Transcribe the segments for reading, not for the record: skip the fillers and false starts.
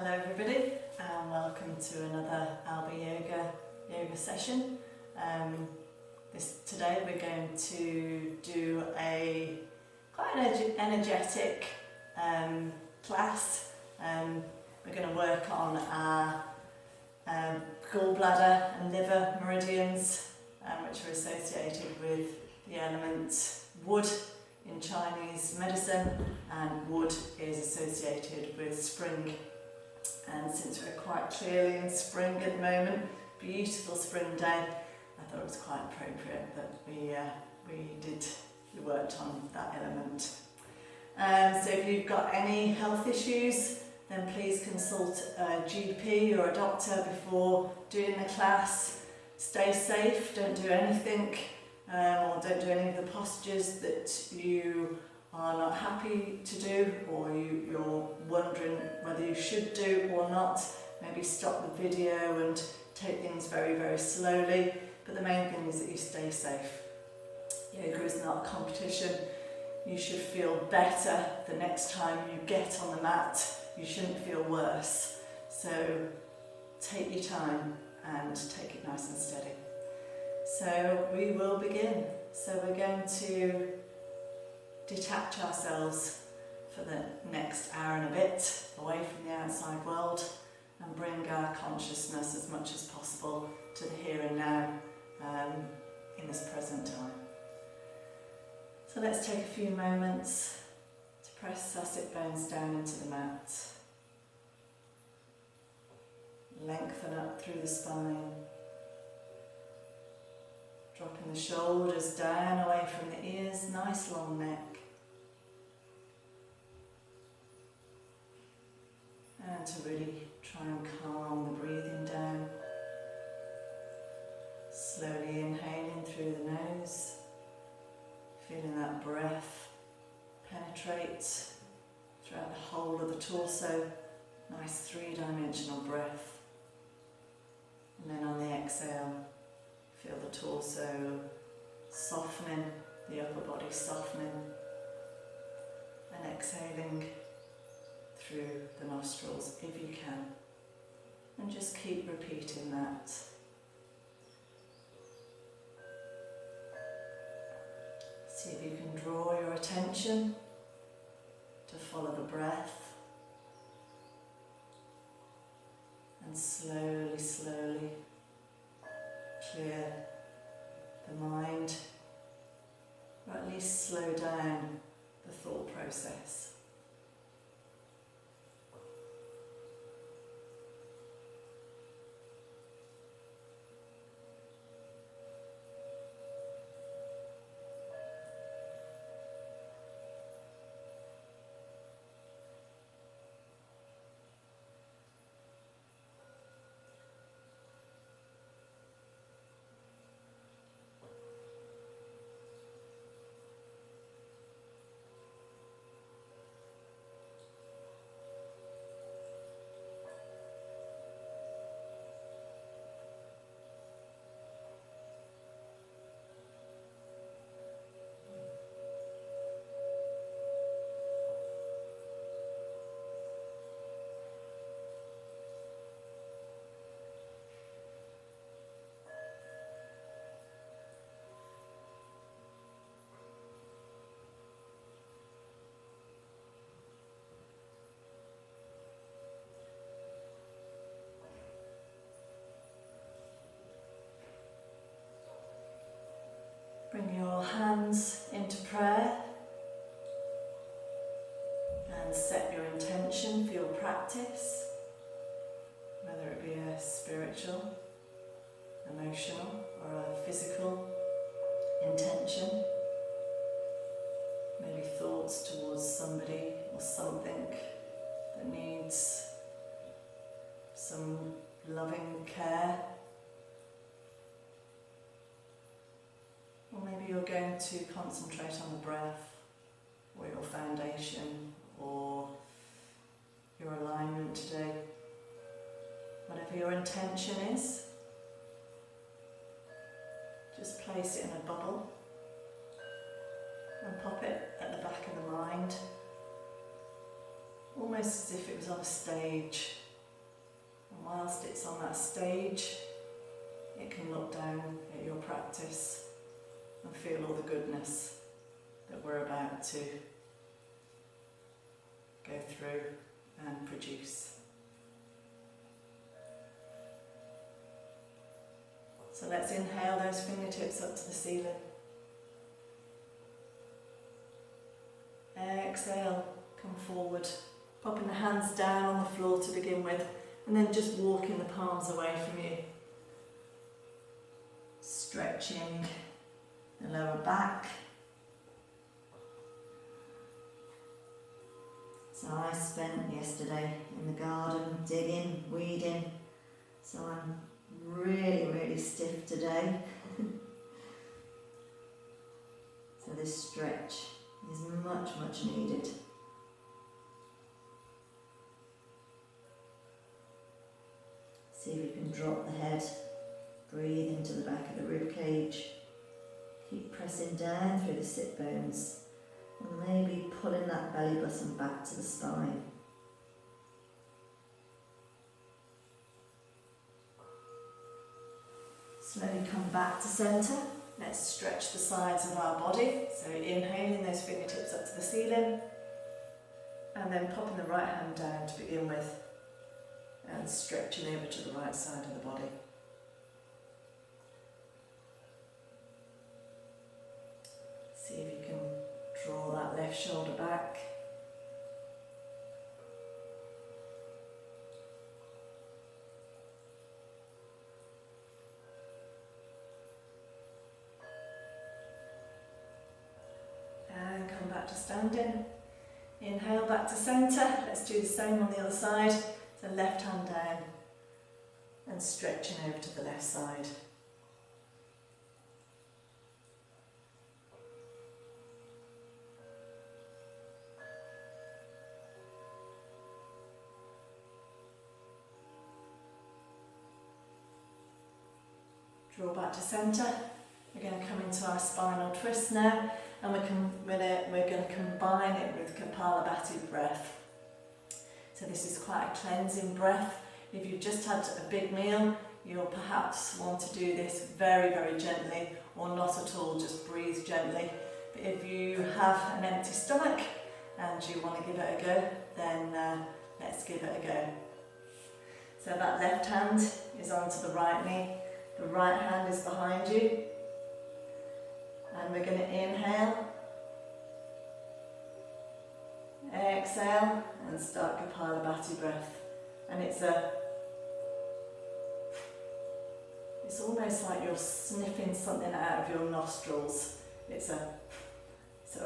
Hello everybody and welcome to another Qalbi Yoga session. Today we're going to do a quite an energetic class. We're going to work on our gallbladder and liver meridians, which are associated with the element wood in Chinese medicine, and wood is associated with spring. And since we're quite clearly in spring at the moment, beautiful spring day, I thought it was quite appropriate that we worked on that element. So if you've got any health issues, then please consult a GP or a doctor before doing the class. Stay safe, don't do anything or don't do any of the postures that you are not happy to do, or you're wondering whether you should do or not. Maybe stop the video and take things very, very slowly. But the main thing is that you stay safe. Yoga is not a competition. You should feel better the next time you get on the mat. You shouldn't feel worse. So take your time and take it nice and steady. So we will begin. So we're going to detach ourselves for the next hour and a bit away from the outside world and bring our consciousness as much as possible to the here and now in this present time. So let's take a few moments to press our sit bones down into the mat. Lengthen up through the spine. Dropping the shoulders down away from the ears, nice long neck. And to really try and calm the breathing down. Slowly inhaling through the nose, feeling that breath penetrate throughout the whole of the torso. Nice three-dimensional breath. And then on the exhale, feel the torso softening, the upper body softening, and exhaling through the nostrils if you can. And just keep repeating that. See if you can draw your attention to follow the breath, and slowly, slowly clear the mind, or at least slow down the thought process. Bring your hands into prayer and set your intention for your practice, whether it be a spiritual, emotional or a physical intention. Maybe thoughts towards somebody or something that needs some loving care. Or maybe you're going to concentrate on the breath, or your foundation, or your alignment today. Whatever your intention is, just place it in a bubble and pop it at the back of the mind, almost as if it was on a stage whilst it's on that stage, it can look down at your practice and feel all the goodness that we're about to go through and produce. So let's inhale those fingertips up to the ceiling. Exhale, come forward, popping the hands down on the floor to begin with, and then just walking the palms away from you. Stretching the lower back. So I spent yesterday in the garden digging, weeding, so I'm really stiff today. So this stretch is much needed. See if you can drop the head, breathe into the back of the rib cage, keep pressing down through the sit bones and maybe pulling that belly button back to the spine. Slowly come back to centre. Let's stretch the sides of our body. So inhaling those fingertips up to the ceiling and then popping the right hand down to begin with and stretching over to the right side of the body. See if you can draw that left shoulder back. And come back to standing. Inhale back to centre. Let's do the same on the other side. So left hand down and stretching over to the left side. Draw back to centre. We're going to come into our spinal twist now, and we're going to combine it with Kapalabhati breath. So this is quite a cleansing breath. If you've just had a big meal, you'll perhaps want to do this very gently, or not at all, just breathe gently. But if you have an empty stomach and you want to give it a go, then let's give it a go. So that left hand is onto the right knee. The right hand is behind you, and we're going to inhale, exhale, and start Kapalabhati breath. And it's almost like you're sniffing something out of your nostrils. So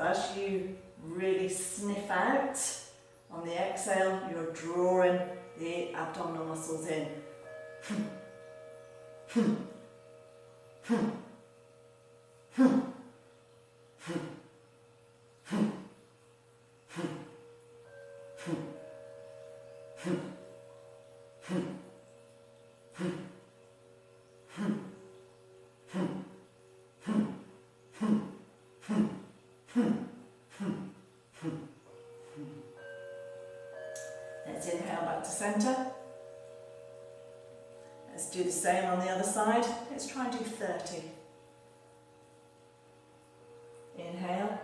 as you really sniff out on the exhale, you're drawing the abdominal muscles in. Let's inhale back to centre. Let's do the same on the other side. Let's try and do 30. Inhale.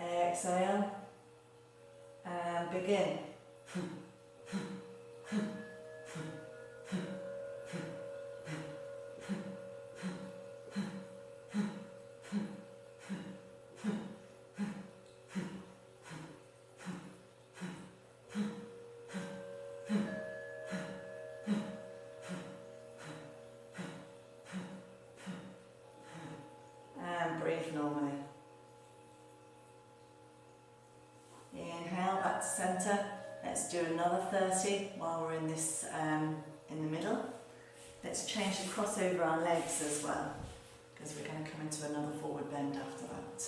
Exhale. And begin. Breathe normally. Inhale back to centre. Let's do another 30 while we're in this in the middle. Let's change and cross over our legs as well, because we're going to come into another forward bend after that.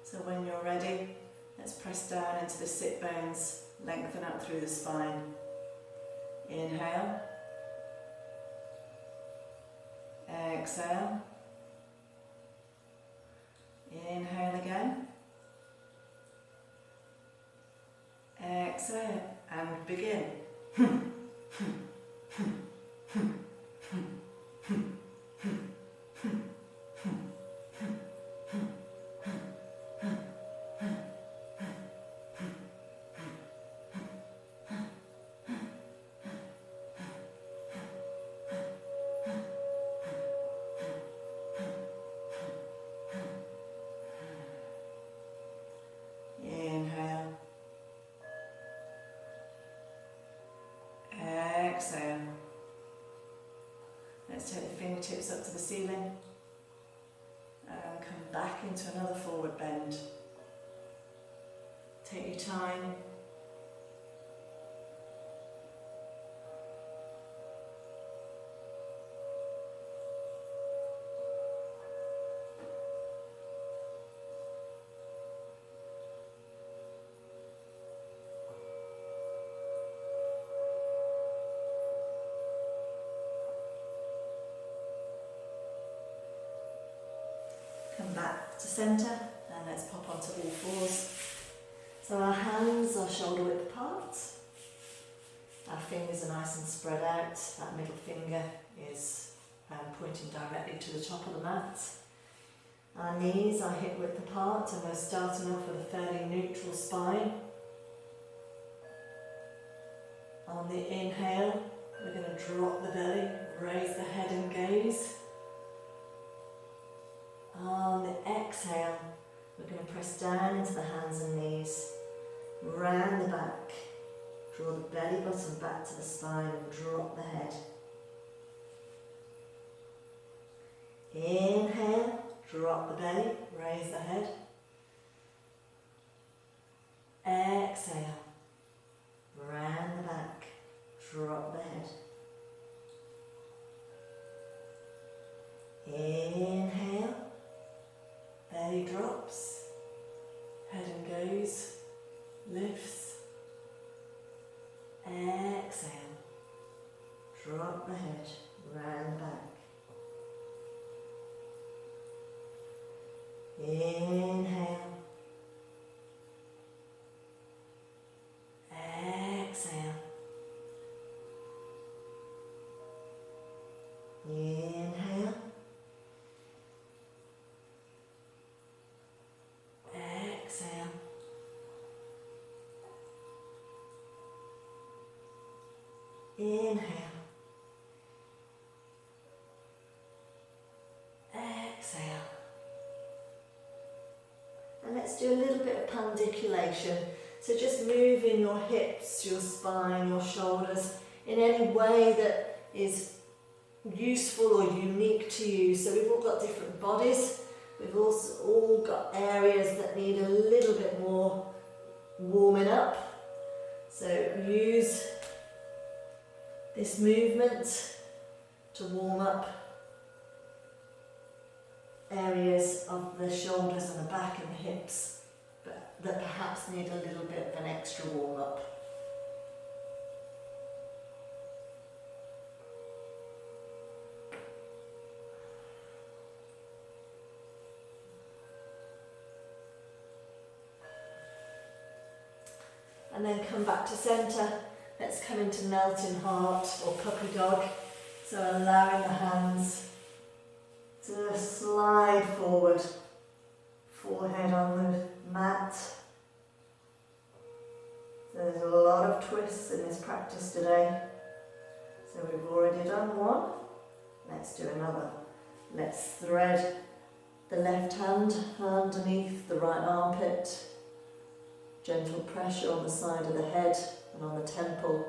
So when you're ready, let's press down into the sit bones, lengthen up through the spine. Inhale. Exhale. Inhale again. Exhale and and begin. Inhale. Exhale. Let's take the fingertips up to the ceiling and come back into another forward bend. Take your time. Come back to centre and let's pop onto all fours. So our hands are shoulder width apart. Our fingers are nice and spread out. That middle finger is pointing directly to the top of the mat. Our knees are hip width apart and we're starting off with a fairly neutral spine. On the inhale, we're going to drop the belly, raise the head and gaze. On the exhale, we're going to press down into the hands and knees, round the back, draw the belly button back to the spine and drop the head. Inhale, drop the belly, raise the head. Exhale, round the back, drop the head. Inhale. Belly drops, head and goes, lifts, exhale, drop the head, round back. Inhale, exhale, inhale. Exhale. Inhale. Exhale. And let's do a little bit of pandiculation. So just moving your hips, your spine, your shoulders in any way that is useful or unique to you. So we've all got different bodies. We've also all got areas that need a little bit more warming up. So use this movement to warm up areas of the shoulders and the back and the hips, but that perhaps need a little bit of an extra warm up. And then come back to centre. Let's come into melting heart or puppy dog. So allowing the hands to slide forward, forehead on the mat. So there's a lot of twists in this practice today. So we've already done one. Let's do another. Let's thread the left hand underneath the right armpit. Gentle pressure on the side of the head and on the temple.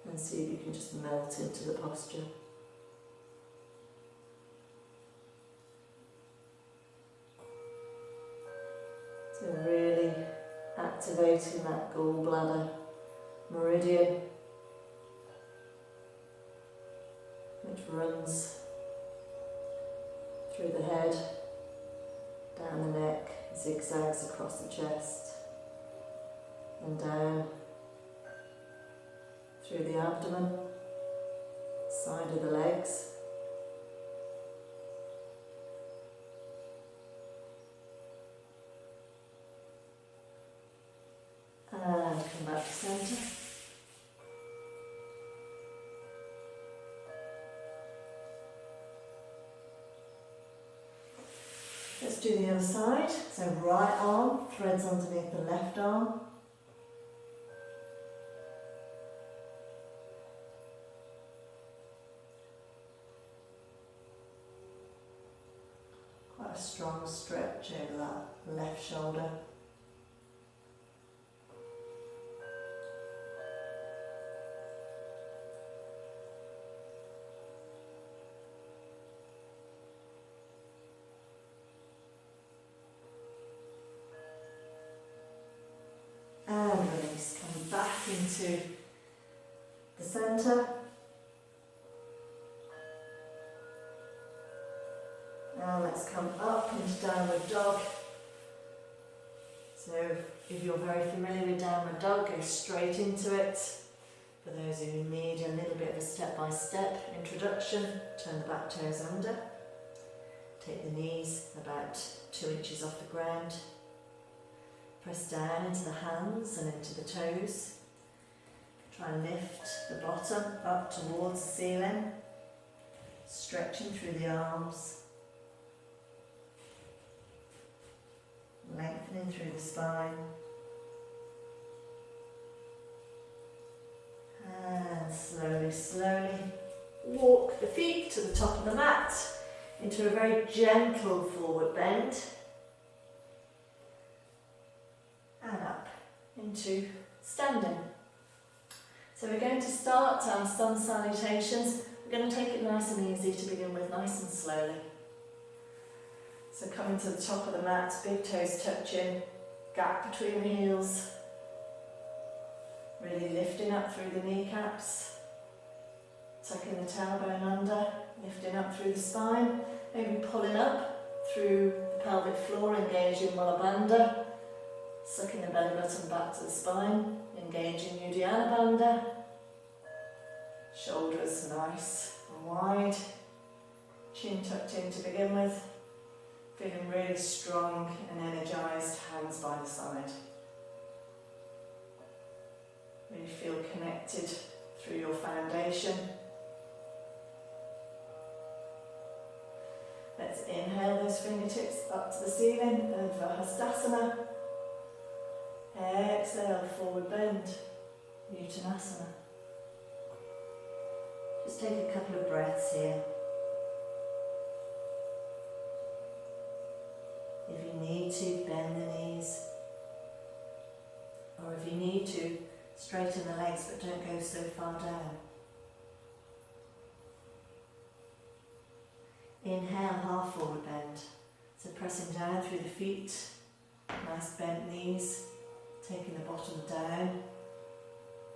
And see if you can just melt into the posture. So really activating that gallbladder meridian, which runs through the head, down the neck, zigzags across the chest, and down through the abdomen, side of the legs. Let's do the other side. So right arm threads underneath the left arm. Quite a strong stretch over that left shoulder. And release, come back into the centre. Now let's come up into downward dog. So if you're very familiar with downward dog, go straight into it. For those who need a little bit of a step-by-step introduction, turn the back toes under. Take the knees about 2 inches off the ground. Press down into the hands and into the toes. Try and lift the bottom up towards the ceiling, stretching through the arms, lengthening through the spine, and slowly walk the feet to the top of the mat into a very gentle forward bend. And up into standing. So we're going to start our sun salutations. We're going to take it nice and easy to begin with, nice and slowly. So coming to the top of the mat, big toes touching, gap between the heels. Really lifting up through the kneecaps. Tucking the tailbone under, lifting up through the spine. Maybe pulling up through the pelvic floor, engaging Mula Bandha. Sucking the belly button back to the spine, engaging Uddiyana Bandha. Shoulders nice and wide. Chin tucked in to begin with. Feeling really strong and energised, hands by the side. Really feel connected through your foundation. Let's inhale those fingertips up to the ceiling, Urdhva Exhale, forward bend, Uttanasana. Just take a couple of breaths here. If you need to, bend the knees. Or if you need to, straighten the legs but don't go so far down. Inhale, half forward bend. So pressing down through the feet, nice bent knees. Taking the bottom down,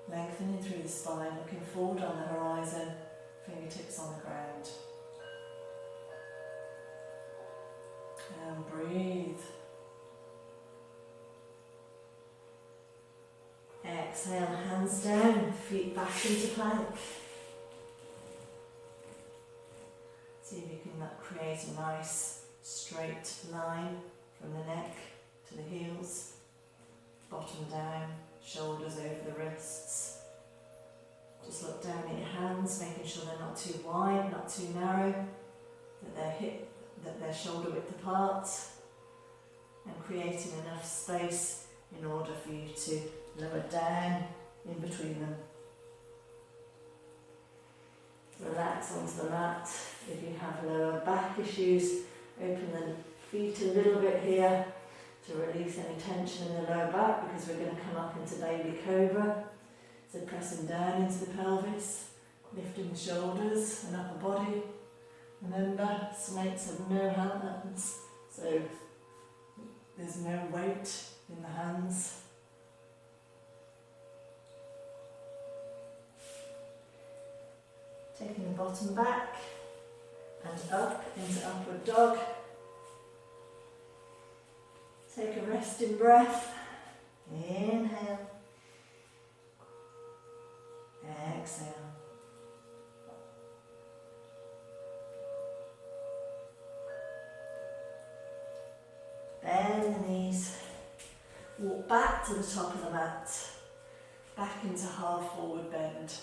lengthening through the spine, looking forward on the horizon, fingertips on the ground. And breathe. Exhale, hands down, feet back into plank. See if you can create a nice straight line from the neck to the heels. Bottom down, shoulders over the wrists. Just look down at your hands, making sure they're not too wide, not too narrow, that they're shoulder width apart, and creating enough space in order for you to lower down in between them. Relax onto the mat. If you have lower back issues, open the feet a little bit here to release any tension in the lower back, because we're going to come up into baby cobra. So pressing down into the pelvis, lifting the shoulders and upper body. Remember, snakes have no hands, so there's no weight in the hands. Taking the bottom back and up into upward dog. Take a resting breath. Inhale. Exhale. Bend the knees. Walk back to the top of the mat. Back into half forward bend.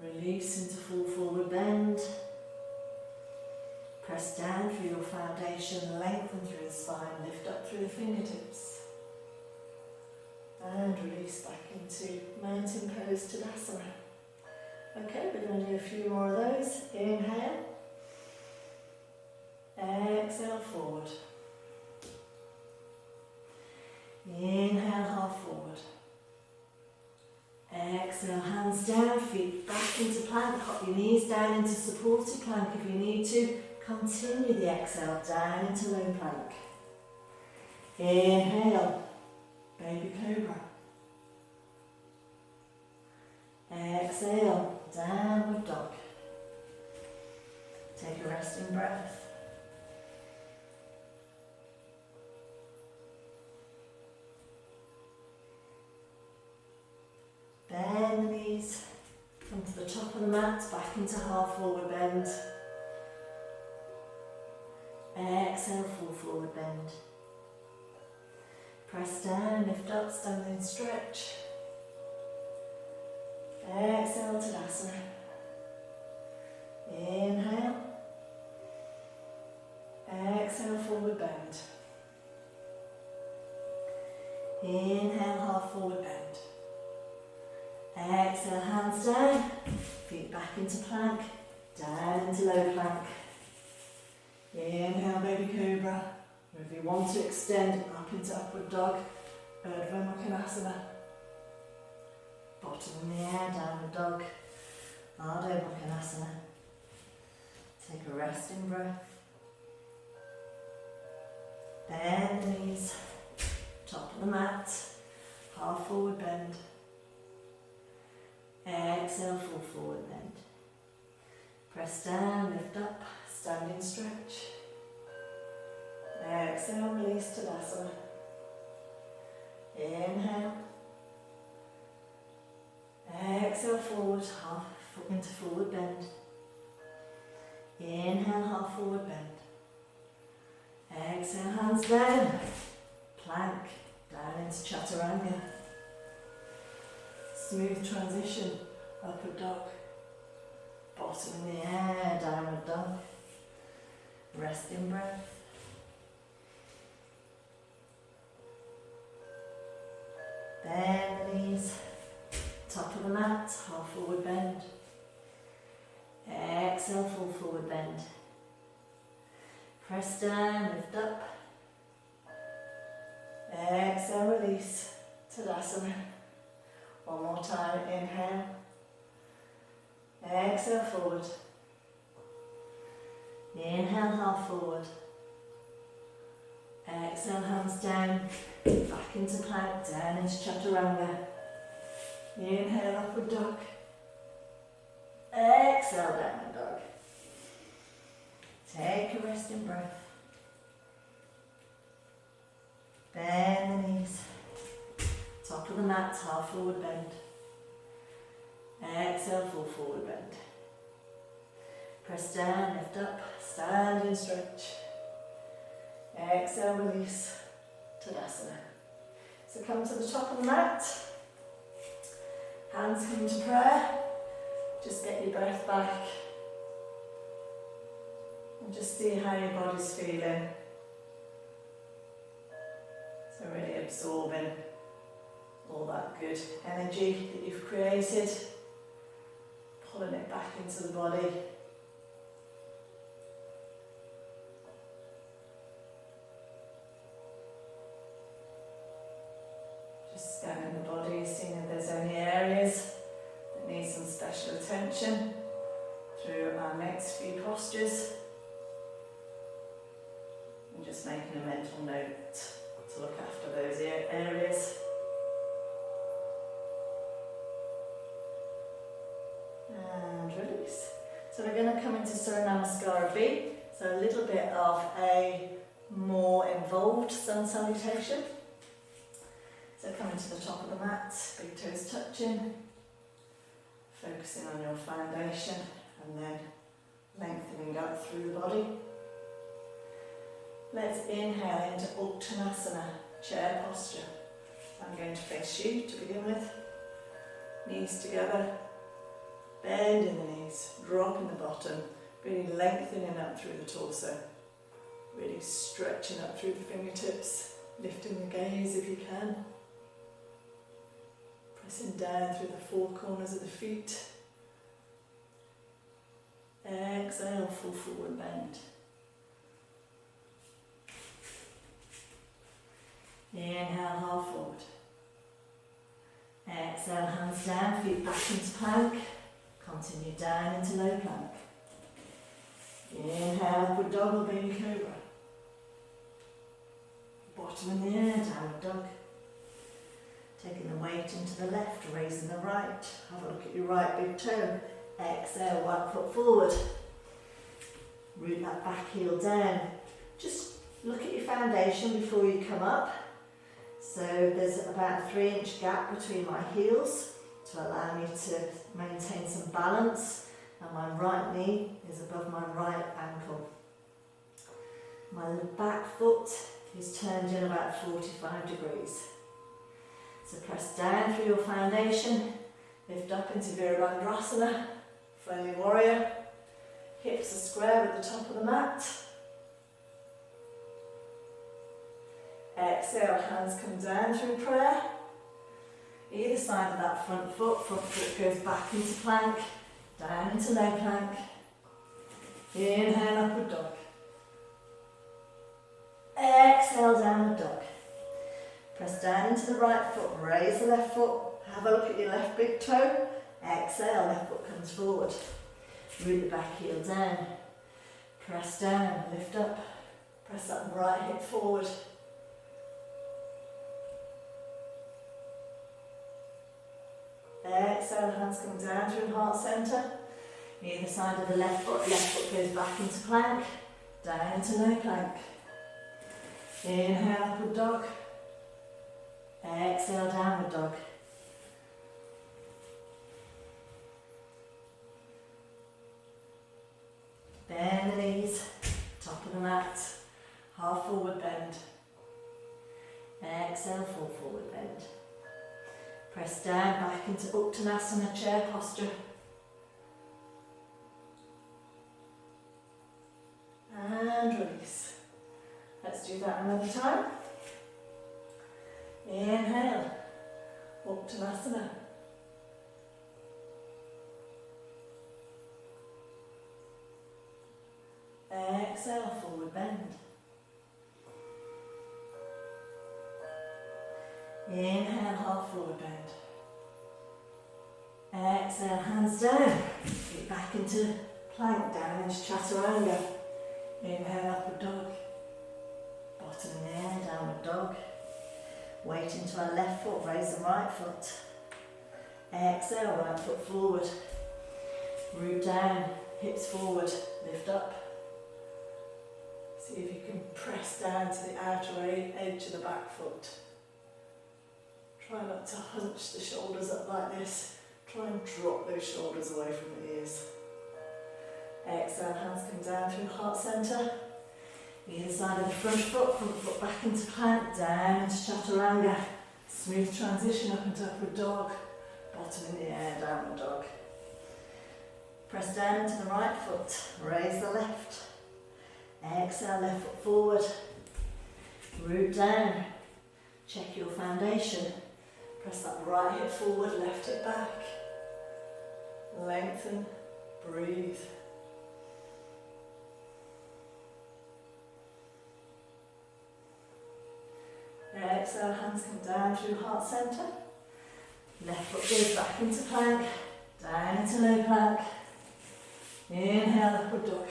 Release into full forward bend. Press down through your foundation, lengthen through the spine, lift up through the fingertips. And release back into mountain pose Tadasana. Okay, we're going to do a few more of those. Inhale. Exhale, forward. Inhale, half forward. Exhale, hands down, feet back into plank. Hop your knees down into supported plank if you need to. Continue the exhale down into low plank. Inhale, baby cobra. Exhale, downward dog. Take a resting breath. Bend the knees, come to the top of the mat, back into half forward bend. Exhale, full forward bend. Press down, lift up, standing stretch. Exhale, Tadasana. Inhale. Exhale, forward bend. Inhale, half forward bend. Exhale, hands down, feet back into plank, down into low plank. Inhale, baby cobra. If you want to extend up into upward dog, Urdhva Mukhanasana. Bottom in the air, downward dog, Ardha Mukhanasana. Take a resting breath. Bend the knees, top of the mat, half forward bend. Exhale, full forward bend. Press down, lift up, standing stretch. Exhale, release Tadasana. Inhale. Exhale, forward, half into forward bend. Inhale, half forward bend. Exhale, hands down. Plank, down into Chaturanga. Smooth transition, upward dog. Bottom in the air, downward dog. Resting breath. Bend the knees, top of the mat, half forward bend. Exhale, full forward bend. Press down, lift up. Exhale, release, Tadasana. One more time, inhale. Exhale, forward. Inhale, half forward. Exhale, hands down, back into plank, down into Chaturanga. Inhale, upward dog. Exhale, downward dog. Take a resting breath. Bend the knees. Top of the mat, half forward bend. Exhale, full forward bend. Press down, lift up, standing stretch. Exhale, release, Tadasana. So come to the top of the mat. Hands come to prayer. Just get your breath back. And just see how your body's feeling. So really absorbing all that good energy that you've created. Pulling it back into the body. Just scanning the body, seeing if there's any areas that need some special attention through our next few postures. And just making a mental note to look after those areas. And release. So we're going to come into Surya Namaskara B. So a little bit of a more involved sun salutation. So coming to the top of the mat, big toes touching, focusing on your foundation and then lengthening up through the body. Let's inhale into Uttanasana, chair posture. I'm going to face you to begin with. Knees together, bend in the knees, drop in the bottom, Really lengthening up through the torso. Really stretching up through the fingertips. Lifting the gaze if you can. Pressing down through the four corners of the feet. Exhale, full forward bend. Inhale, half forward. Exhale, hands down, feet back into plank. Continue down into low plank. Inhale, upward dog or baby cobra. Bottom in the air, downward dog. Taking the weight into the left, raising the right. Have a look at your right big toe. Exhale, right foot forward. Root that back heel down. Just look at your foundation before you come up. So there's about a 3-inch gap between my heels to allow me to maintain some balance, and my right knee is above my right ankle. My back foot is turned in about 45 degrees. So press down through your foundation, lift up into Virabhadrasana, Friendly Warrior. Hips are square at the top of the mat. Exhale, hands come down through prayer. Either side of that front foot goes back into plank, down into low plank. Inhale, upward dog. Exhale, downward dog. Press down into the right foot, raise the left foot. Have a look at your left big toe. Exhale, left foot comes forward. Root the back heel down. Press down, lift up. Press that right hip forward. Exhale, hands come down through heart centre. Either side of the left foot goes back into plank, down into low plank. Inhale, upward dog. Exhale, downward dog. Bend the knees, top of the mat, half forward bend. Exhale, full forward bend. Press down back into Uttanasana, chair posture. And release. Let's do that another time. Inhale, Uttanasana. Exhale, forward bend. Inhale, half forward bend. Exhale, hands down. Get back into plank, down into chaturanga. Inhale, upward dog. Bottom in the air, downward dog. Weight into our left foot, raise the right foot. Exhale, right foot forward. Root down, hips forward, lift up. See if you can press down to the outer edge of the back foot. Try not to hunch the shoulders up like this. Try and drop those shoulders away from the ears. Exhale, hands come down through heart centre. Either side of the front foot back into plank, down into chaturanga. Smooth transition up into upward dog. Bottom in the air, downward dog. Press down into the right foot, raise the left. Exhale, left foot forward. Root down. Check your foundation. Press that right hip forward, left hip back. Lengthen, breathe. Exhale, hands come down through heart centre. Left foot goes back into plank, down into low plank. Inhale, upward dog.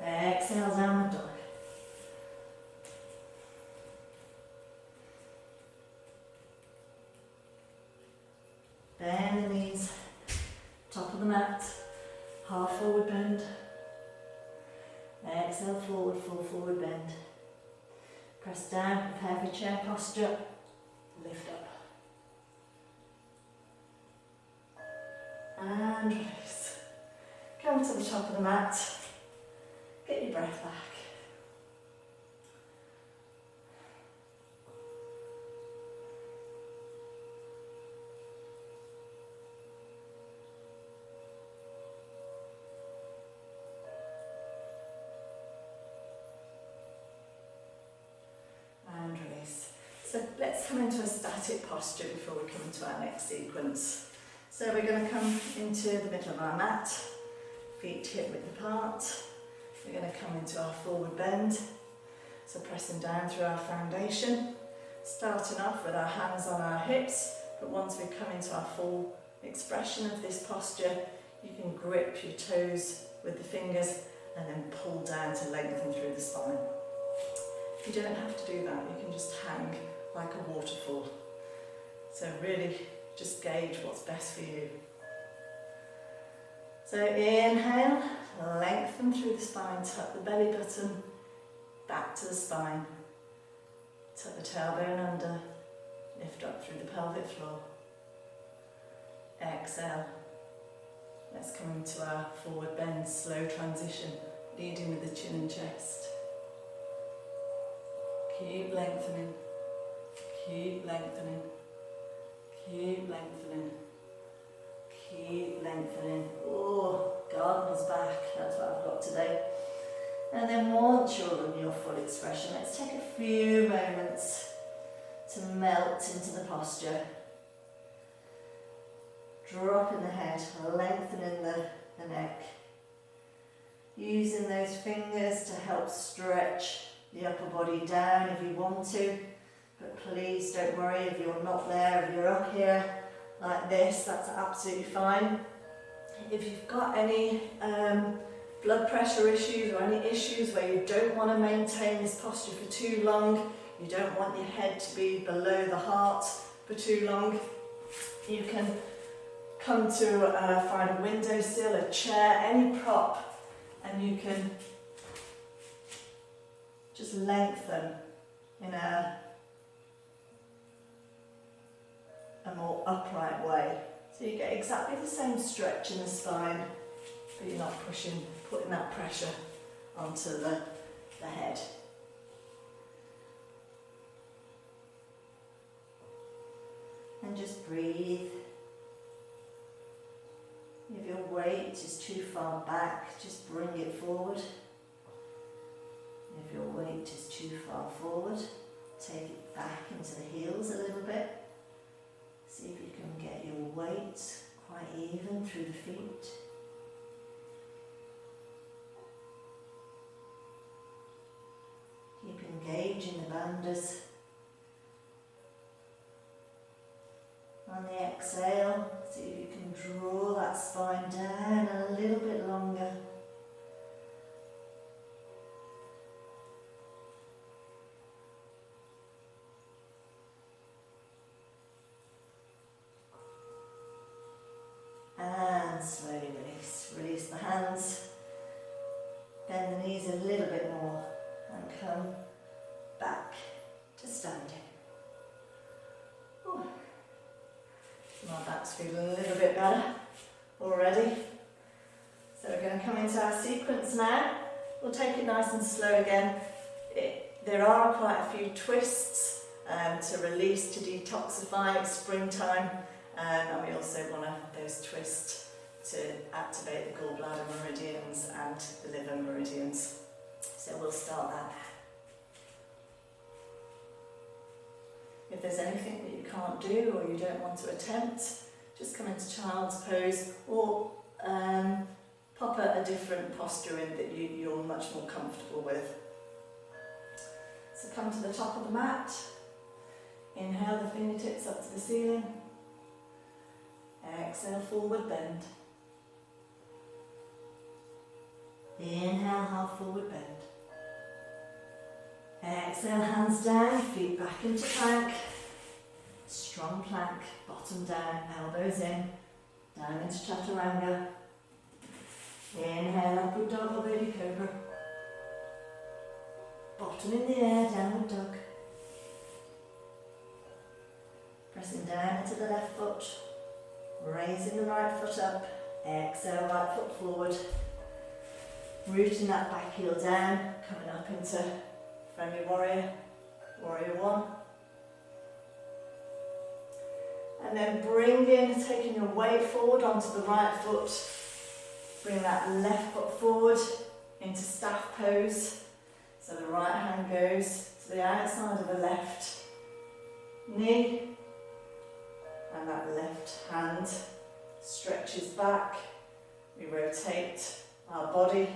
Exhale, downward dog. Bend the knees, top of the mat, half forward bend. Exhale, forward, full forward bend. Press down, prepare for chair posture, lift up. And release. Come to the top of the mat, get your breath back. come into a static posture before we come into our next sequence. So we're going to come into the middle of our mat, feet hip width apart. We're going to come into our forward bend, so pressing down through our foundation, starting off with our hands on our hips, but once we come into our full expression of this posture, you can grip your toes with the fingers and then pull down to lengthen through the spine. You don't have to do that, you can just hang like a waterfall. So really just gauge what's best for you. So inhale, lengthen through the spine, tuck the belly button back to the spine. Tuck the tailbone under, lift up through the pelvic floor. Exhale. Let's come into our forward bend, slow transition, leading with the chin and chest. Keep lengthening, keep lengthening, keep lengthening, keep lengthening. Oh, gardener's back, that's what I've got today. And then once you're in your full expression, let's take a few moments to melt into the posture. Dropping the head, lengthening the neck. Using those fingers to help stretch the upper body down if you want to. But please don't worry if you're not there, if you're up here like this, that's absolutely fine. If you've got any blood pressure issues or any issues where you don't want to maintain this posture for too long, you don't want your head to be below the heart for too long, you can come to find a windowsill, a chair, any prop, and you can just lengthen in a more upright way. So you get exactly the same stretch in the spine, but you're not putting that pressure onto the head. And just breathe. If your weight is too far back, just bring it forward. If your weight is too far forward, take it back into the heels a little bit. See if you can get your weight quite even through the feet. Keep engaging the bandhas. On the exhale, see if you can draw that spine down a little bit longer. And slowly release. Release the hands. Bend the knees a little bit more and come back to standing. Ooh. My back's feeling a little bit better already. So we're going to come into our sequence now. We'll take it nice and slow again. There are quite a few twists to release, to detoxify. It's springtime, and we also want those twists to activate the gallbladder meridians and the liver meridians. So we'll start that now. If there's anything that you can't do or you don't want to attempt, just come into child's pose or pop a different posture in that you're much more comfortable with. So come to the top of the mat, inhale the fingertips up to the ceiling, exhale forward bend, inhale half forward bend. Exhale, hands down, feet back into plank. Strong plank, bottom down, elbows in, down into chaturanga. Inhale, upward dog or baby cobra. Bottom in the air, downward dog. Pressing down into the left foot, raising the right foot up. Exhale, right foot forward. Rooting that back heel down, coming up into friendly warrior, warrior one. And then taking your weight forward onto the right foot. Bring that left foot forward into staff pose. So the right hand goes to the outside of the left. knee, and that left hand stretches back. We rotate our body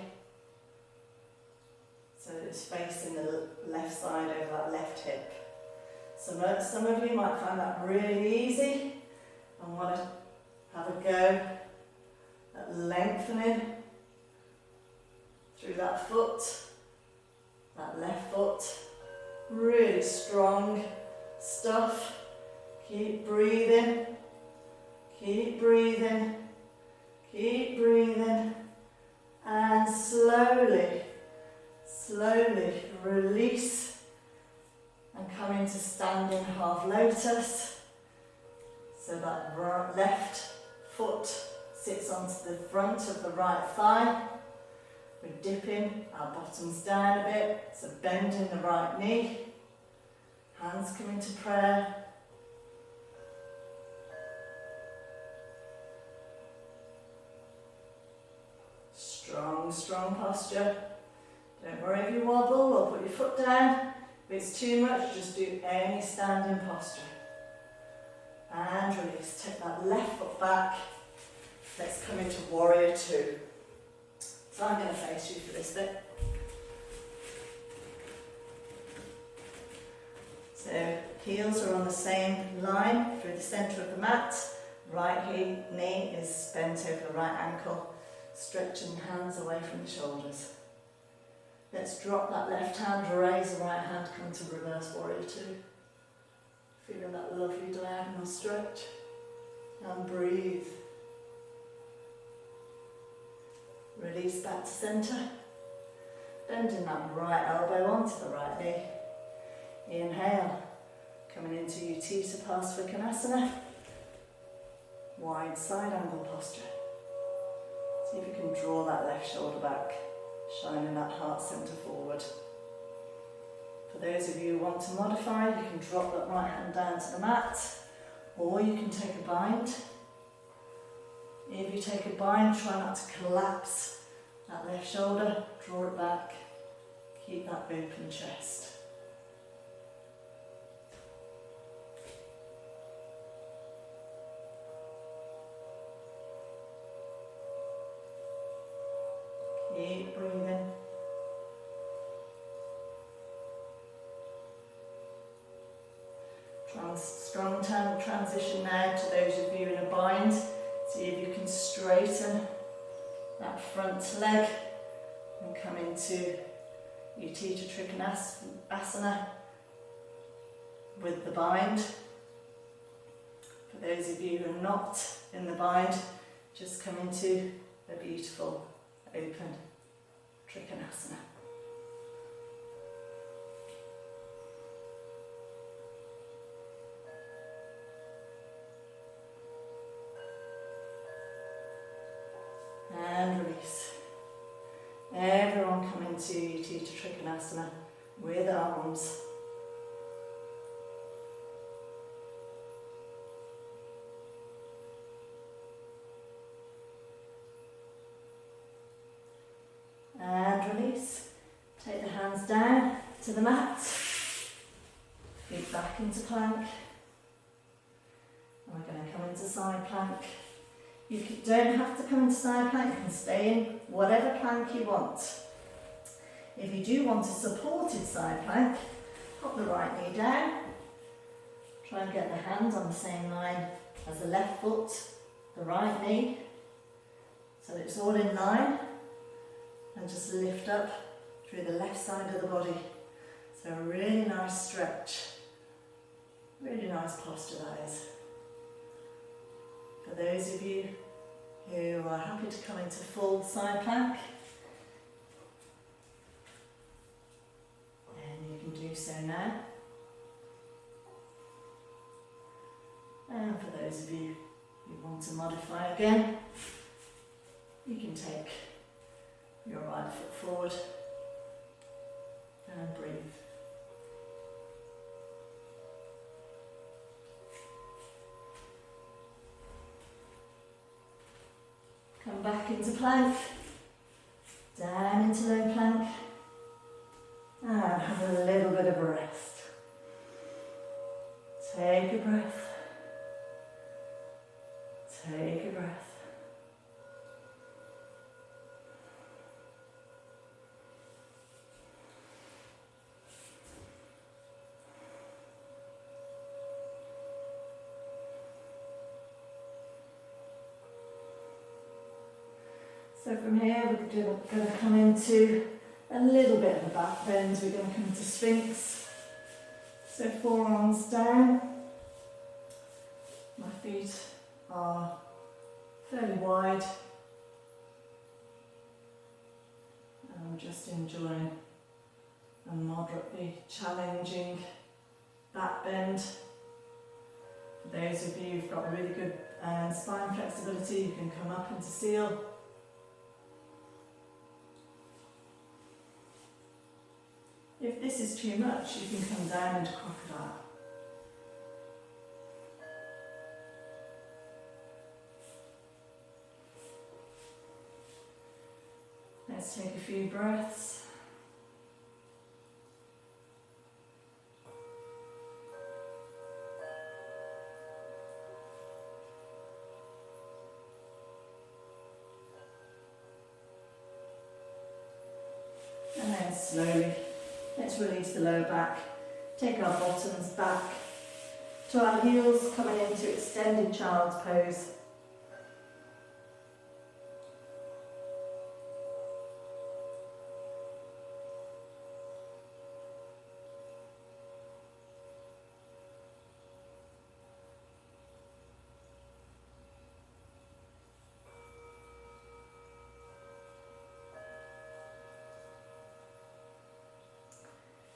so that it's facing the left side over that left hip. Some of you might find that really easy and want to have a go at lengthening through that foot, that left foot. Really strong stuff. Keep breathing, keep breathing, keep breathing, and slowly, slowly release and come into standing half lotus. So that left foot sits onto the front of the right thigh. We're dipping our bottoms down a bit, so bending the right knee. Hands come into prayer. Strong, strong posture. Don't worry if you wobble or put your foot down. If it's too much, just do any standing posture. And release. Take that left foot back. Let's come into warrior two. So I'm going to face you for this bit. So heels are on the same line through the centre of the mat. Right knee is bent over the right ankle, stretching hands away from the shoulders. Let's drop that left hand, raise the right hand, come to reverse warrior two. Feeling that lovely diagonal stretch. And breathe. Release back to centre. Bending that right elbow onto the right knee. Inhale. Coming into Utthita Parsvakonasana. Wide side angle posture. See if you can draw that left shoulder back, shining that heart centre forward. For those of you who want to modify, you can drop that right hand down to the mat, or you can take a bind. If you take a bind, try not to collapse that left shoulder, draw it back, keep that open chest. Keep breathing. Strong transition now to those of you in a bind. See if you can straighten that front leg and come into Utthita Trikonasana with the bind. For those of you who are not in the bind, just come into a beautiful open Trikonasana. And release. Everyone come into Utthita Trikonasana with arms. And release. Take the hands down to the mat. Feet back into plank. And we're going to come into side plank. You don't have to come into side plank, you can stay in whatever plank you want. If you do want a supported side plank, pop the right knee down. Try and get the hands on the same line as the left foot, the right knee, so that it's all in line. And just lift up through the left side of the body. So a really nice stretch. Really nice posture that is. For those of you who are happy to come into full side plank, and you can do so now. And for those of you who want to modify again, you can take your right foot forward and breathe. Come back into plank, down into low plank, and have a little bit of a rest. Take a breath. Take a breath. So from here we're going to come into a little bit of a back bend. We're going to come into Sphinx. So forearms down. My feet are fairly wide. And I'm just enjoying a moderately challenging back bend. For those of you who've got really good spine flexibility, you can come up into seal. If this is too much, you can come down into crocodile. Let's take a few breaths. And then slowly, let's release the lower back. Take our bottoms back to our heels, coming into extended child's pose.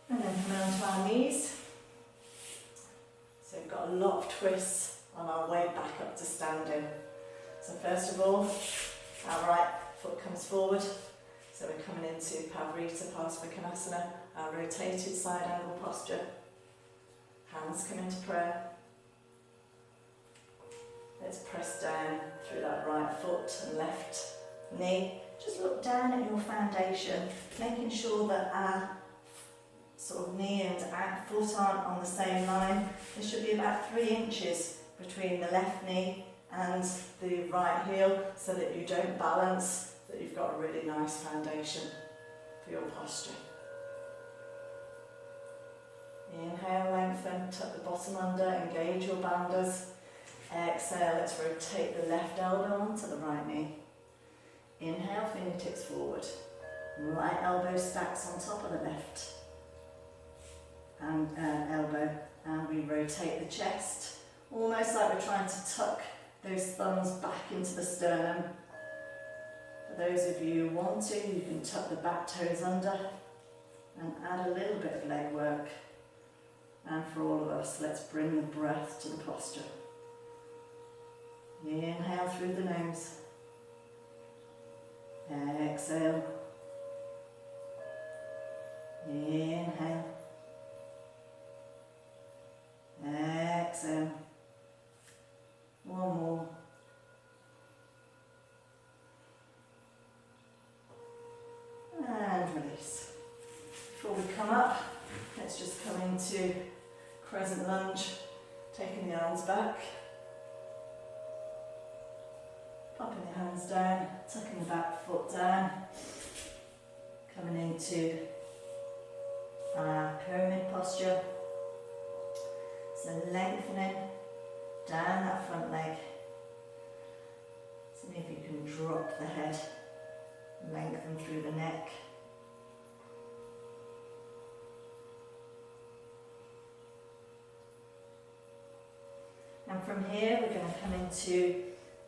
And then come down to our knees. So we've got a lot of twists on our way back up to standing. So first of all, our right foot comes forward. So we're coming into Pavarita Parsvakonasana, our rotated side angle posture. Hands come into prayer. Let's press down through that right foot and left knee. Just look down at your foundation, making sure that our sort of knee and foot aren't on the same line. There should be about 3 inches between the left knee and the right heel so that you don't balance, that you've got a really nice foundation for your posture. Inhale, lengthen, tuck the bottom under, engage your bandhas. Exhale, let's rotate the left elbow onto the right knee. Inhale, fingertips forward. Right elbow stacks on top of the left and elbow, and we rotate the chest, almost like we're trying to tuck those thumbs back into the sternum. For those of you who want to, you can tuck the back toes under and add a little bit of leg work. And for all of us, let's bring the breath to the posture. Inhale through the nose. Exhale. Inhale. Exhale. One more. And release. Before we come up, let's just come into crescent lunge, taking the arms back, popping the hands down, tucking the back foot down, coming into our pyramid posture. So lengthening down that front leg. See if you can drop the head, lengthen through the neck. And from here we're going to come into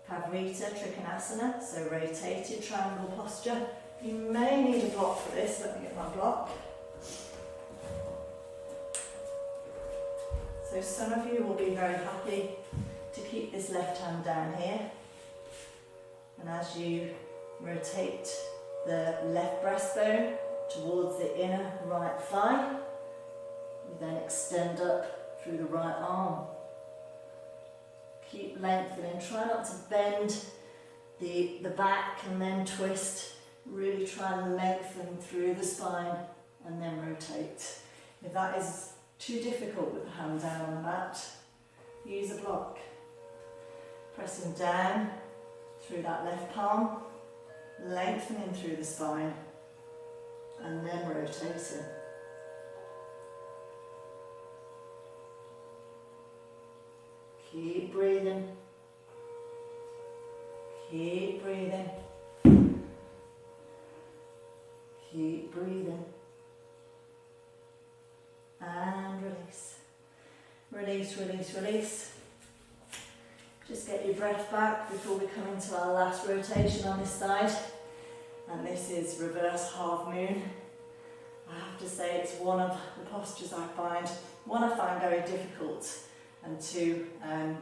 Pavarita Trikonasana, so rotated triangle posture. You may need a block for this. Let me get my block. So some of you will be very happy to keep this left hand down here. And as you rotate the left breastbone towards the inner right thigh, you then extend up through the right arm. Keep lengthening, try not to bend the back and then twist. Really try and lengthen through the spine and then rotate. If that is too difficult with the hand down on the mat, use a block. Pressing down through that left palm, lengthening through the spine, and then rotating. Keep breathing. Keep breathing. Keep breathing. And release. Release, release, release. Just get your breath back before we come into our last rotation on this side. And this is reverse half moon. I have to say it's one of the postures I find very difficult, and two, I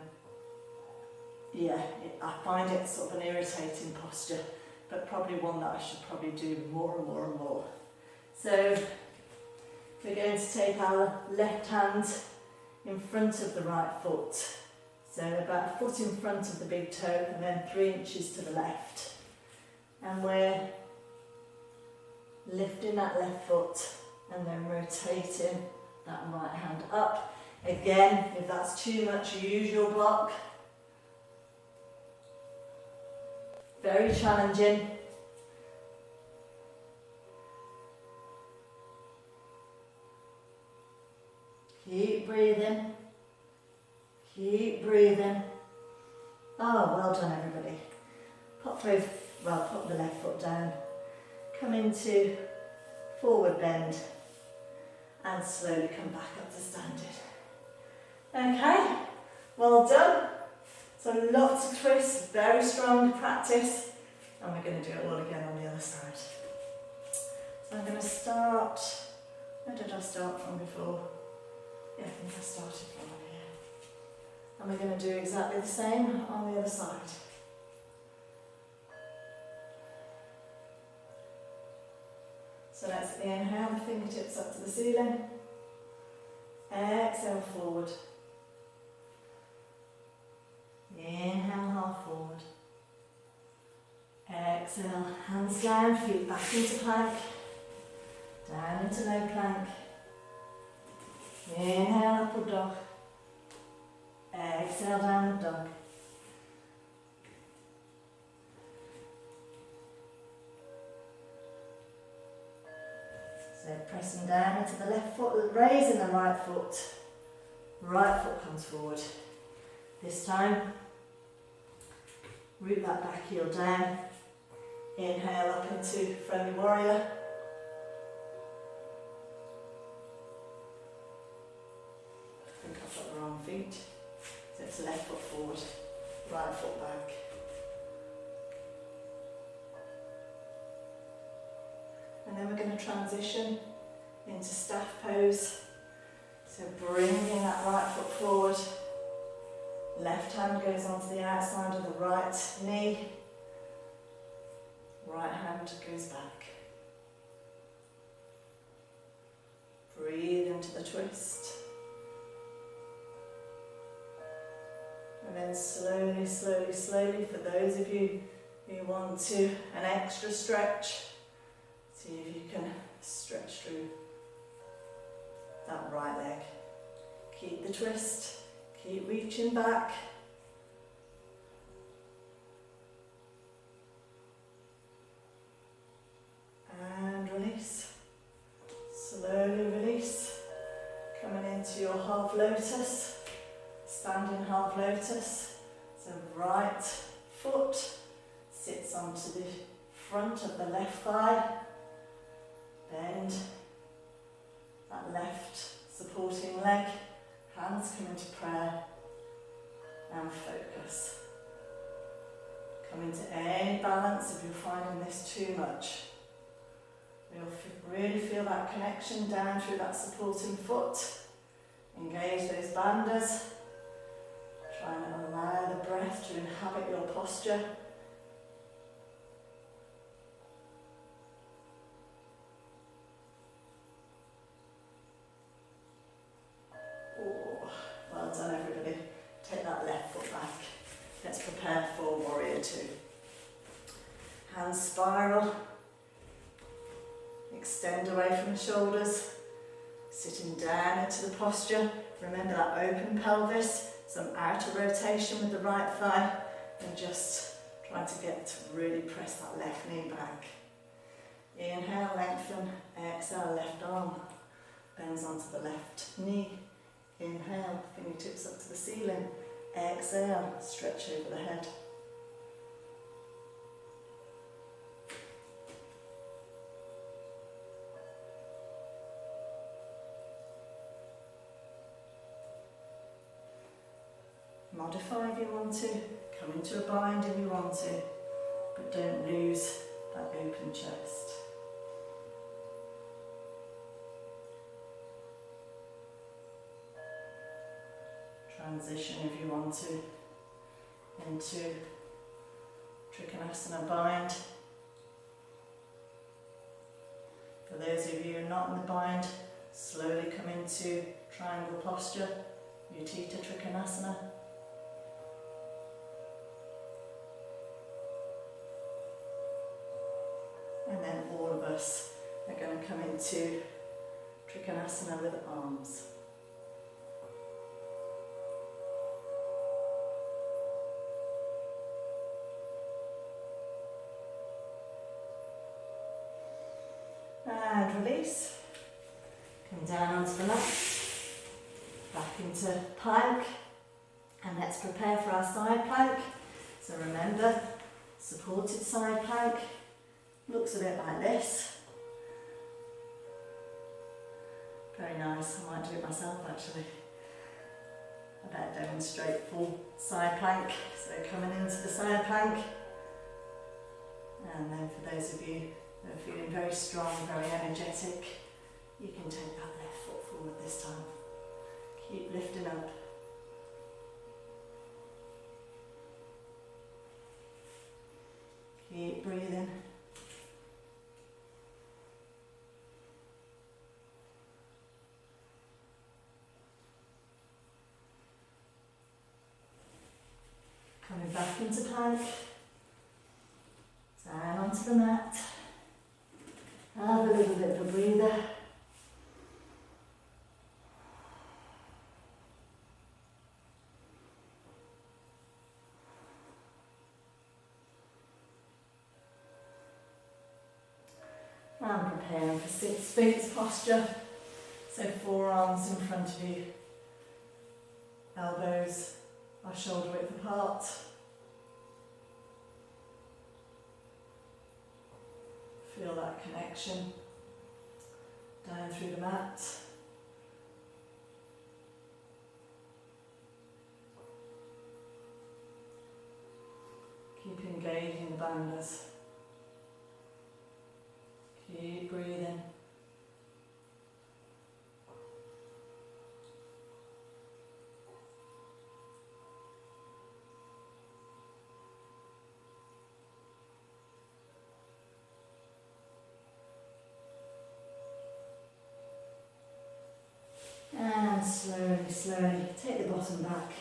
find it sort of an irritating posture, but probably one that I should probably do more and more and more. So we're going to take our left hand in front of the right foot. So about a foot in front of the big toe and then 3 inches to the left. And we're lifting that left foot and then rotating that right hand up. Again, if that's too much, use your block. Very challenging. Keep breathing. Keep breathing. Oh, well done everybody. Pop the left foot down. Come into forward bend and slowly come back up to standing. Okay, well done. So lots of twists, very strong practice. And we're going to do it all again on the other side. So I'm going to start, where did I start from before? Yeah, I think I started from here. And we're going to do exactly the same on the other side. So let's inhale the fingertips up to the ceiling. Exhale forward. Inhale half forward. Exhale, hands down, feet back into plank. Down into low plank. Inhale, upward dog. Exhale, downward dog. So pressing down into the left foot, raising the right foot. Right foot comes forward. This time, root that back heel down. Inhale up into friendly warrior. I think I've got the wrong feet. So it's left foot forward, right foot back. And then we're going to transition into staff pose. So bringing that right foot forward. Left hand goes onto the outside of the right knee. Right hand goes back. Breathe into the twist. And then slowly, slowly, slowly, for those of you who want to, an extra stretch. See if you can stretch through that right leg. Keep the twist. Keep reaching back. And release. Slowly release. Coming into your half lotus. Standing half lotus. So right foot sits onto the front of the left thigh. Bend that left supporting leg. Hands come into prayer and focus. Come into any balance if you're finding this too much. You'll really feel that connection down through that supporting foot. Engage those bandhas. Try and allow the breath to inhabit your posture. Well done everybody. Take that left foot back. Let's prepare for warrior two. Hands spiral. Extend away from the shoulders. Sitting down into the posture. Remember that open pelvis. some outer rotation with the right thigh and just trying to get to really press that left knee back. Inhale, lengthen, exhale, left arm bends onto the left knee. Inhale, fingertips up to the ceiling. Exhale, stretch over the head. Modify if you want to, come into a bind if you want to, but don't lose that open chest. Transition if you want to into Trikonasana bind. For those of you who are not in the bind, slowly come into triangle posture, Utthita Trikonasana. And then all of us are going to come into Trikonasana with arms. And release. Come down onto the mat. Back into plank. And let's prepare for our side plank. So remember, supported side plank. Looks a bit like this. Very nice, I might do it myself actually. I better demonstrate full side plank. So coming into the side plank. And then for those of you who are feeling very strong, very energetic, you can take that left foot forward this time. Keep lifting up. Keep breathing. Coming back into plank, down onto the mat, have a little bit of a breather. And preparing for Sphinx posture, so forearms in front of you, elbows are shoulder width apart. Feel that connection down through the mat. Keep engaging the bandhas. Keep breathing. And slowly take the bottom back.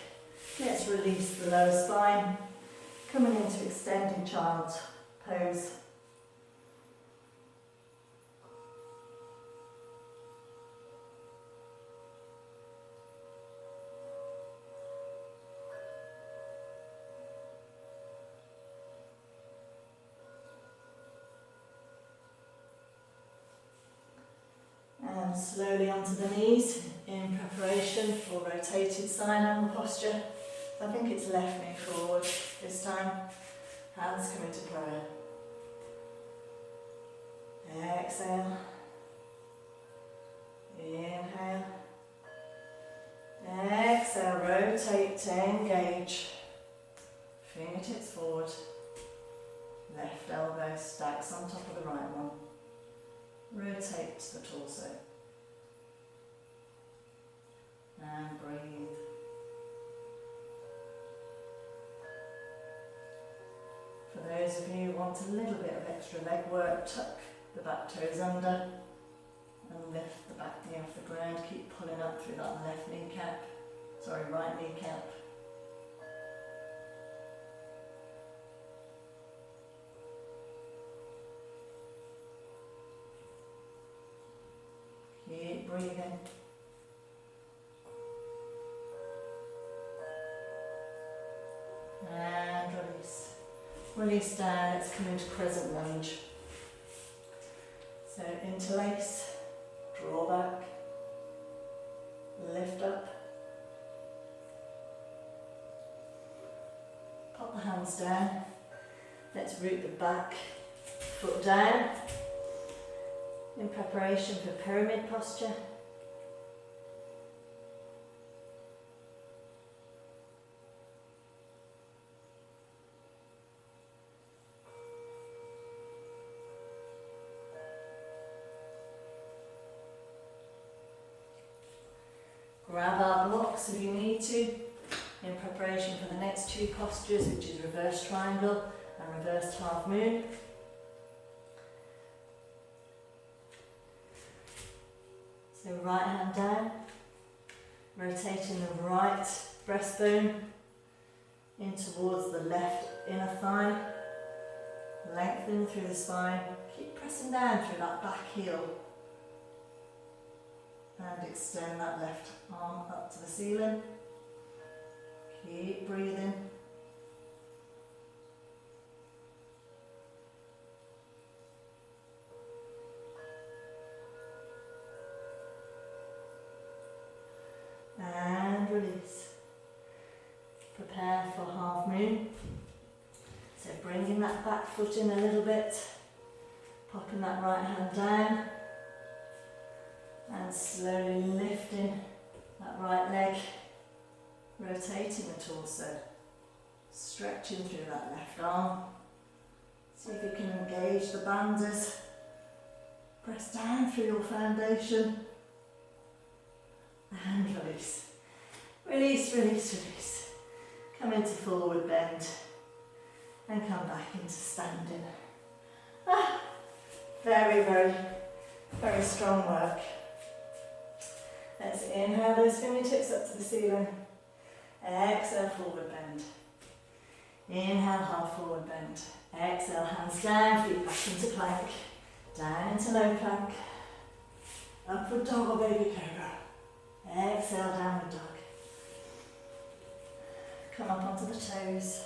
Let's release the lower spine. Coming into extended child's pose. And slowly onto the knees in preparation for rotated side angle posture. I think it's left knee forward this time. Hands come into prayer. Exhale. Inhale. Exhale, rotate to engage. Fingertips forward. Left elbow stacks on top of the right one. Rotate the torso. And breathe. For those of you who want a little bit of extra leg work, tuck the back toes under and lift the back knee off the ground. Keep pulling up through that right kneecap. Keep breathing. Release down, let's come into crescent lunge. So interlace, draw back, lift up. Pop the hands down. Let's root the back foot down in preparation for pyramid posture. Grab our blocks if you need to in preparation for the next two postures, which is reverse triangle and reversed half moon. So right hand down, rotating the right breastbone in towards the left inner thigh, lengthen through the spine, keep pressing down through that back heel. And extend that left arm up to the ceiling. Keep breathing. And release. Prepare for half moon. So bringing that back foot in a little bit. Popping that right hand down. And slowly lifting that right leg, rotating the torso, stretching through that left arm. See if you can engage the banders. Press down through your foundation. And release. Release, release, release. Come into forward bend and come back into standing. Very, very, very strong work. Let's inhale those fingertips up to the ceiling. Exhale, forward bend. Inhale, half forward bend. Exhale, hands down, feet back into plank. Down into low plank. Upward dog or baby cobra. Exhale, downward dog. Come up onto the toes.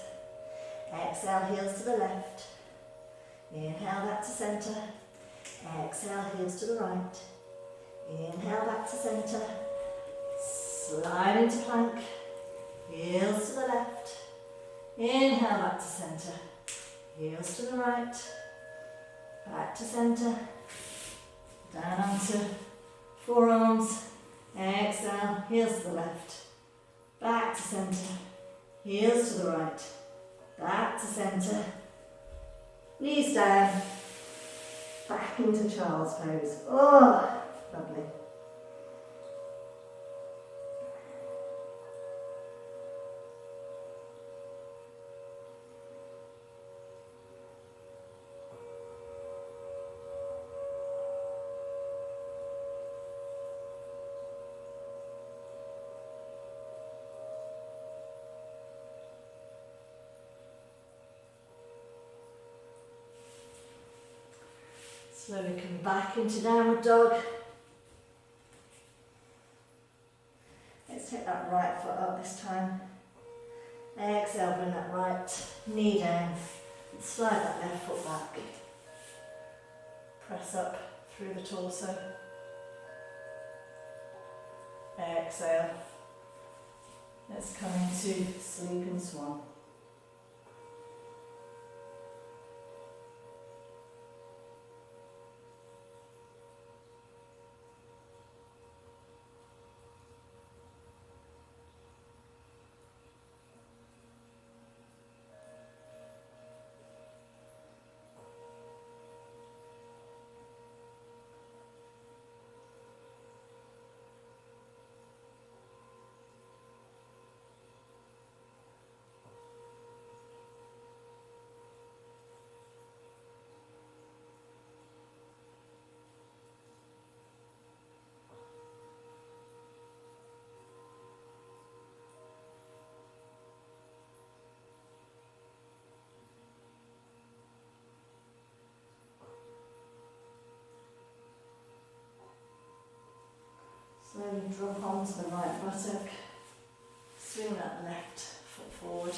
Exhale, heels to the left. Inhale, back to centre. Exhale, heels to the right. Inhale, back to centre. Slide into plank. Heels to the left. Inhale, back to centre. Heels to the right. Back to centre. Down onto forearms. Exhale, heels to the left. Back to centre. Heels to the right. Back to centre. Knees down. Back into child's pose. Oh! Lovely. Slowly come back into downward dog. Let's take that right foot up this time. Exhale, bring that right knee down. And slide that left foot back. Press up through the torso. Exhale. Let's come into sleeping swan. Slowly drop onto the right buttock. Swing that left foot forward.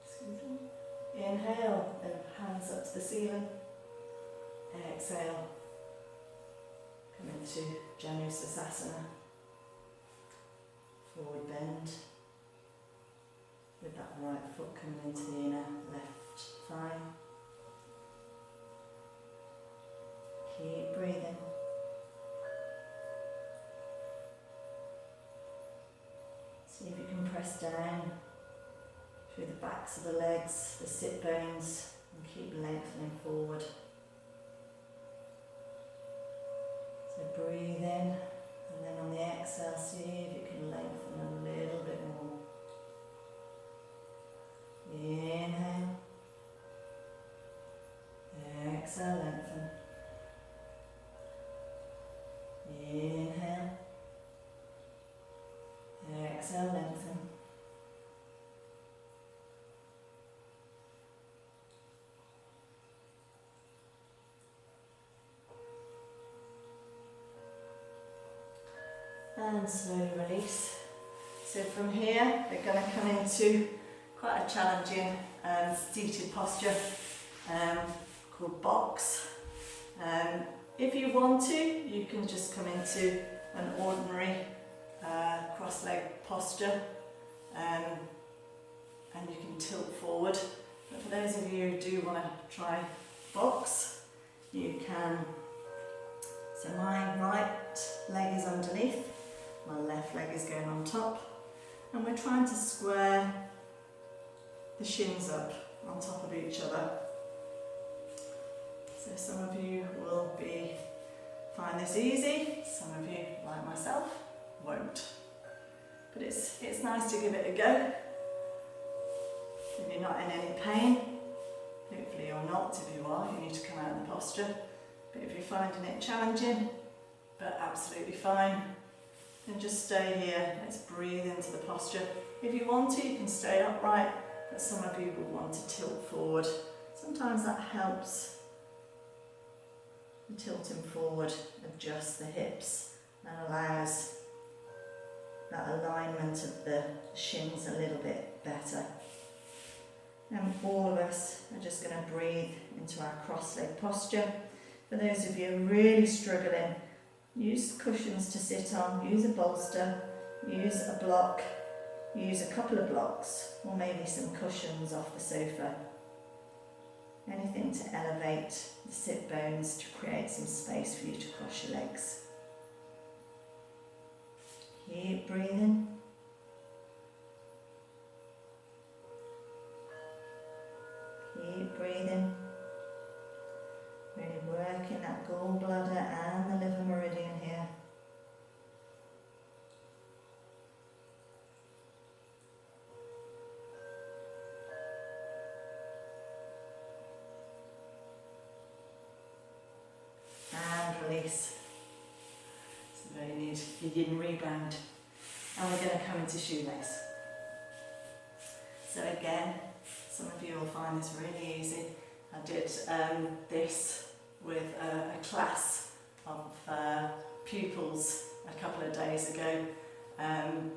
Excuse me. Inhale, lift hands up to the ceiling. Exhale, come into Janu Sasana. Forward bend. With that right foot coming into the inner left thigh. Keep breathing. See if you can press down through the backs of the legs, the sit bones, and keep lengthening forward. So breathe in, and then on the exhale, see if you can lengthen a little bit more. Inhale. Exhale, lengthen. Inhale. Exhale, lengthen. And slowly release. So from here, we're going to come into quite a challenging seated posture called box. If you want to, you can just come into an ordinary cross-leg posture and you can tilt forward. But for those of you who do want to try box, you can. So my right leg is underneath, my left leg is going on top, and we're trying to square the shins up on top of each other. So some of you will find this easy, some of you, like myself, won't. But it's nice to give it a go. If you're not in any pain, hopefully you're not. If you are, you need to come out of the posture. But if you're finding it challenging, but absolutely fine, then just stay here. Let's breathe into the posture. If you want to, you can stay upright, but some of you will want to tilt forward. Sometimes that helps. The tilting forward adjusts the hips and allows that alignment of the shins a little bit better. And all of us are just going to breathe into our cross-leg posture. For those of you really struggling, use cushions to sit on, use a bolster, use a block, use a couple of blocks, or maybe some cushions off the sofa. Anything to elevate the sit bones to create some space for you to cross your legs. Keep breathing. Keep breathing. Really working that gallbladder and the liver meridian here. And release. So now you need your yin rebound. And we're going to come into shoelace. So again, some of you will find this really easy. I did this with a class of pupils a couple of days ago, and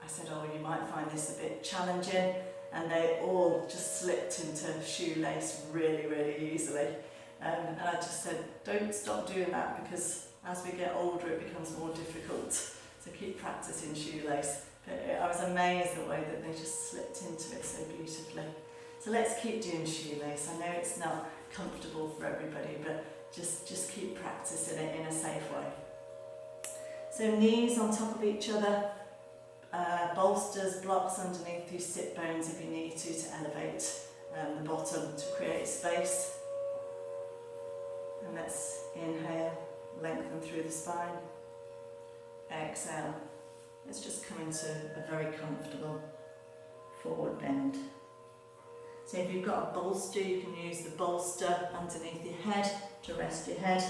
I said, oh, you might find this a bit challenging, and they all just slipped into shoelace really, really easily. And I just said, don't stop doing that, because as we get older it becomes more difficult, so keep practicing shoelace. But I was amazed at the way that they just slipped into it so beautifully. So let's keep doing shoelace. I know it's not comfortable for everybody, but just keep practicing it in a safe way. So knees on top of each other, bolsters, blocks underneath your sit bones if you need to elevate the bottom to create space. And let's inhale, lengthen through the spine. Exhale. Let's just come into a very comfortable forward bend. So if you've got a bolster, you can use the bolster underneath your head to rest your head.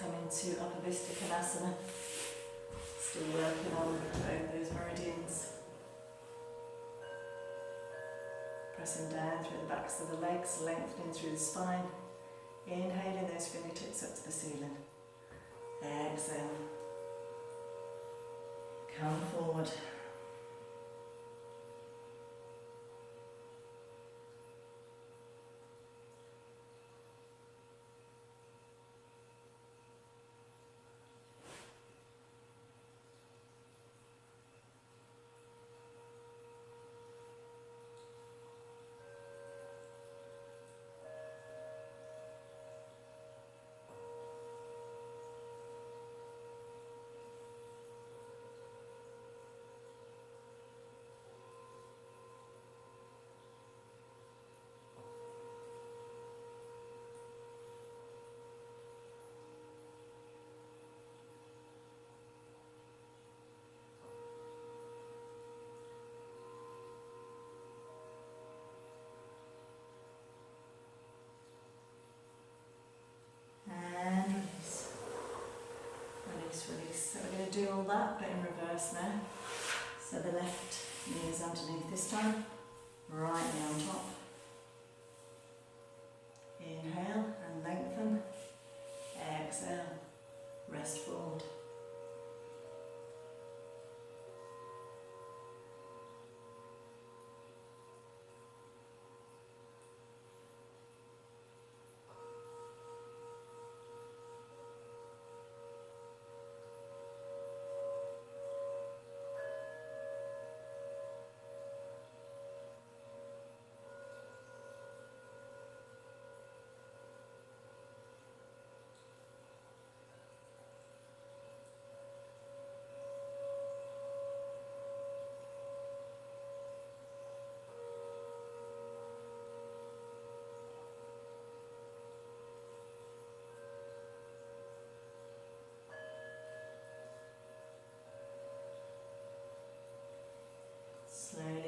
come into Upper Konasana. Still working on both those meridians. Pressing down through the backs of the legs, lengthening through the spine. Inhaling those fingertips up to the ceiling. Exhale. Come forward. Release. So we're going to do all that, but in reverse now. So the left knee is underneath this time, right knee on top. Inhale and lengthen. Exhale, rest forward.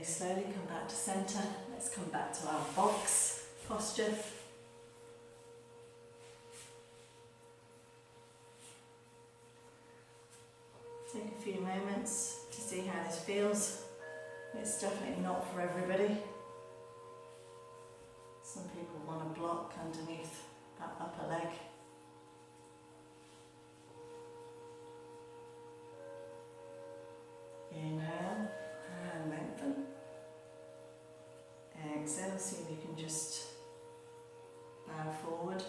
Slowly come back to centre. Let's come back to our box posture. Take a few moments to see how this feels. It's definitely not for everybody. Some people want a block underneath that upper leg. Inhale and lengthen. Exhale, see if you can just bow forward.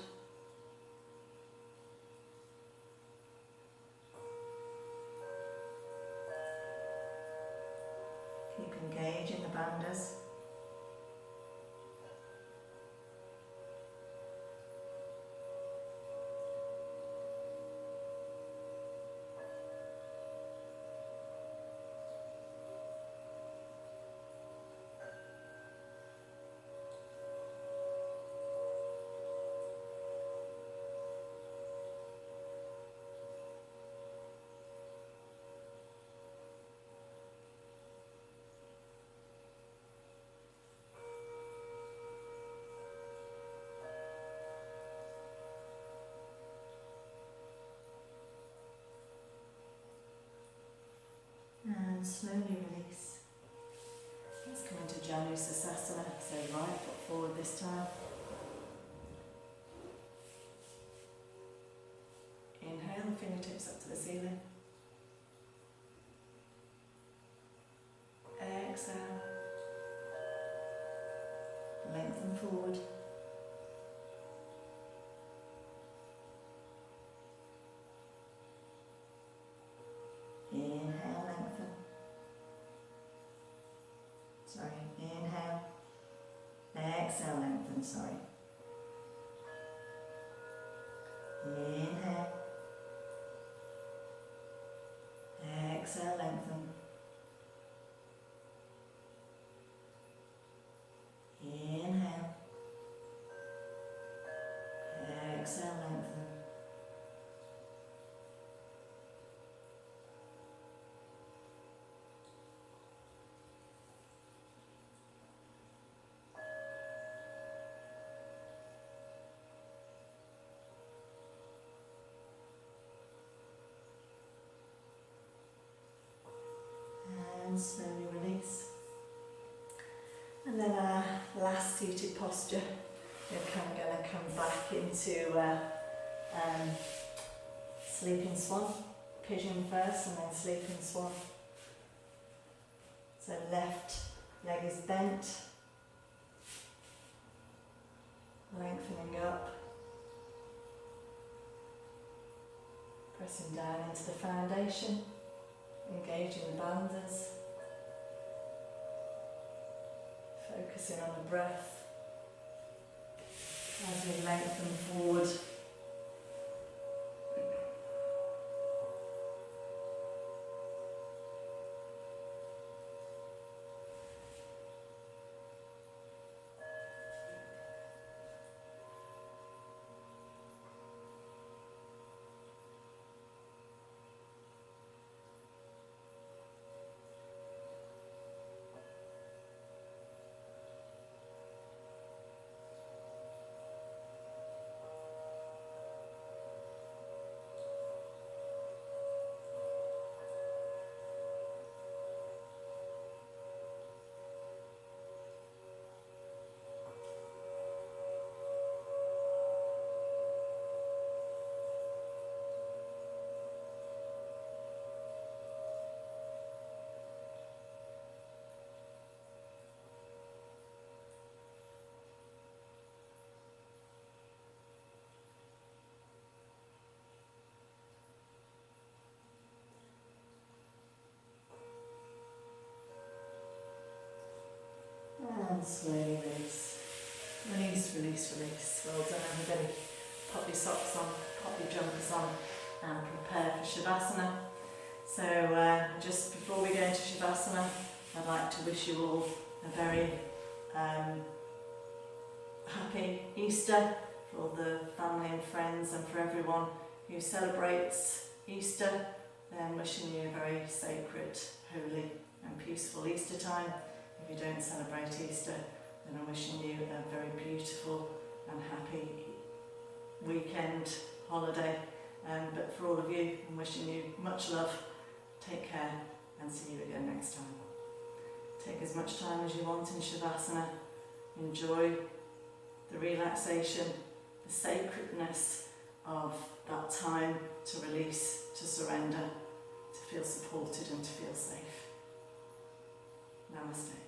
Keep engaging the bandhas. And slowly release. Let's come into Yin Session, so right foot forward this time. Inhale, fingertips up to the ceiling. Exhale. Lengthen forward. Inhale, lengthen. Sorry, inhale. Exhale, lengthen, sorry. Inhale. Exhale, lengthen. Inhale. Exhale, lengthen. hands, slowly release. And then our last seated posture, we're going to come back into sleeping swan, pigeon first and then sleeping swan. So left leg is bent, lengthening up, pressing down into the foundation, engaging the bandhas, focusing on the breath as we lengthen forward. And slowly release. Release, release, release. Well done everybody. Pop your socks on, pop your jumpers on and prepare for Shavasana. So just before we go into Shavasana, I'd like to wish you all a very happy Easter for all the family and friends and for everyone who celebrates Easter. Then wishing you a very sacred, holy and peaceful Easter time. If you don't celebrate Easter, then I'm wishing you a very beautiful and happy weekend, holiday. But for all of you, I'm wishing you much love, take care and see you again next time. Take as much time as you want in Shavasana. Enjoy the relaxation, the sacredness of that time to release, to surrender, to feel supported and to feel safe. Namaste.